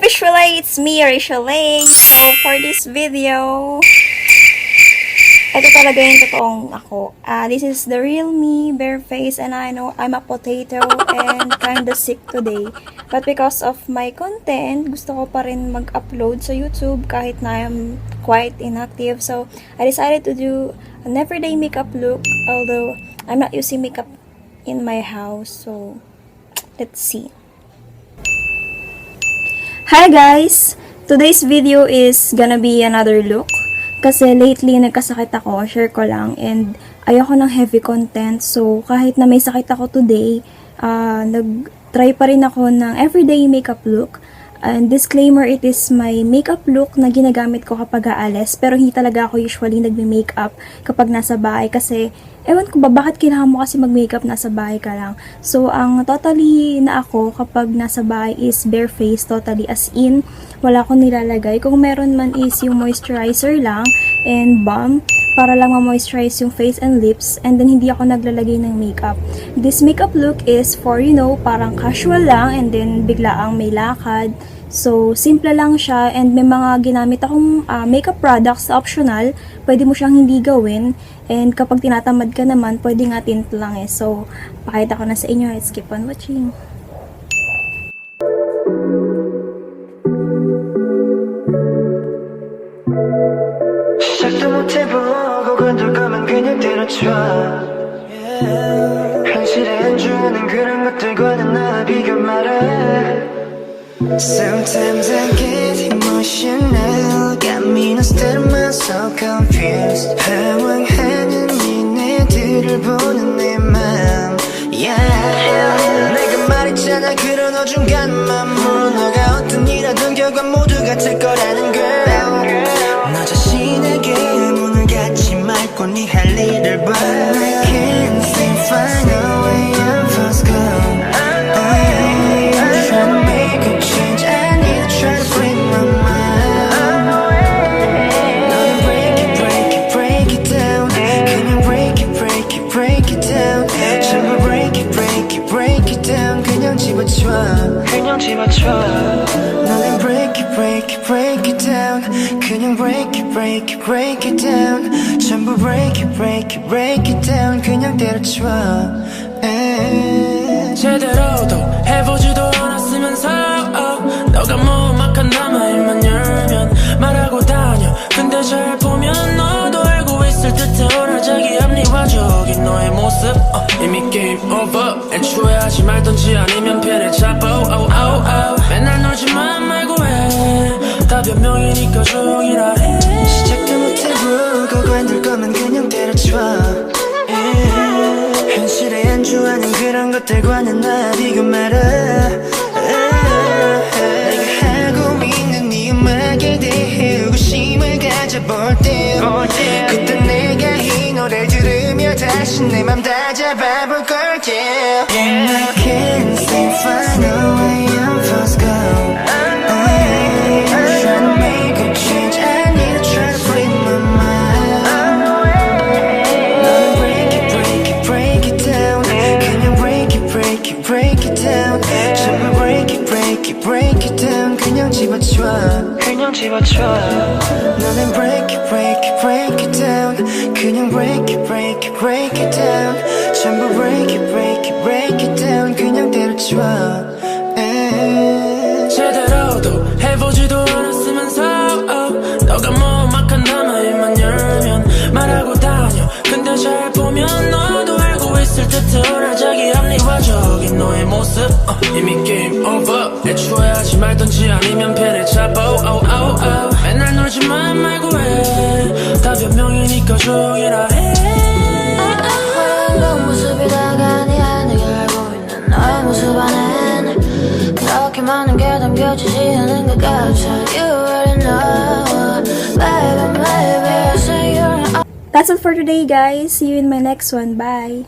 up, Leigh? It's me, Leigh. So, for this video, ito talaga yung totoong ako. This is the real me, bare face, and I know I'm a potato and kinda sick today. But because of my content, gusto ko pa rin mag-upload sa YouTube kahit na I'm quite inactive. So, I decided to do an everyday makeup look, although I'm not using makeup in my house. So, let's see. Hi guys! Today's video is gonna be another look. Kasi lately, nagkasakit ako, share ko lang, and ayoko ng heavy content. So, kahit na may sakit ako today, nag-try pa rin ako ng everyday makeup look. And disclaimer, it is my makeup look na ginagamit ko kapag aalis. Pero hindi talaga ako usually nagme-makeup kapag nasa bahay. Kasi, ewan ko ba, bakit kailangan mo kasi mag-makeup nasa bahay ka lang? So, ang totally na ako kapag nasa bahay is bare face, totally as in, wala akong nilalagay. Kung meron man is yung moisturizer lang and balm para lang ma-moisturize yung face and lips, and then hindi ako naglalagay ng makeup. This makeup look is for, you know, parang casual lang and then biglaang may lakad. So, simple lang siya, and may mga ginamit akong makeup products optional. Pwede mo siyang hindi gawin, and kapag tinatamad ka naman, pwede nga tint lang eh. So, pakita ko na sa inyo. Let's keep on watching. 시작도 못해보고 건들 거면 그냥 때려쳐 현실에 안주하는 그런 것들과는 나 비교 말해. Sometimes I get emotional, got me instead of myself confused. 당황하는 니네들을 보는 내 맘, yeah. 내가 말했잖아 그런 어중간한 맘으로 너가 어떤 일 하든 결과 모두 같을 거라는 걸. 너 자신에게 문을 닫지 말고 네 할 일을 봐. I can't seem to find a way out of this girl. 그냥 집어쳐 너는 break it down 그냥 break it down 전부 break it down 그냥 때려쳐 제대로도 해보지도 않았으면서 너가 무막한 남아일만 열면 말하고 다녀. 근데 잘 보면 너도 알고 있을 듯해 오라작이 합리화적인 너의 모습. 이미 게임 오버 애초에 하지 말던지 아니면 편을 잡아. 맨날 놀지만 말고 해다 변명이니까 조용히라 해. 시작도 못해보고 관둘 거면 그냥 때려쳐 현실에 안주하는 그런 것들과는 나 비교 말아. 내가 하고 있는 이 음악에 대해 의구심을 가져볼 때 그때 내가 이 노래를 들으며 다시 내 맘 다 잡아볼 걸게. I can't seem to find a way out of this girl. I'm trying to make a change. I need to try to free my mind. 너는 break it down 그냥 break it down 전부 break it down 그냥 집어쳐 너는 break it down 그냥 break it down 전부 break it down 그냥 때려쳐 제대로도 해보지도 않았으면서 너가 무막한 남아일만 열면 말하고 다녀. 근데 잘 보면 너도 알고 있을 듯해 오라작이 합리화적인 너의 모습. 이미 게임 오버 애초에 하지 말던지 아니면 편을 잡아. 맨날 놀지만 말고 해다 변명이니까 조용히라 해. 그 모습이 다가니 내가 알고 있는 너의 모습 안엔 그렇게 많은 게 담겨지지 않은 것 같아. You already know, baby, I say you're. That's all for today, guys. See you in my next one. Bye!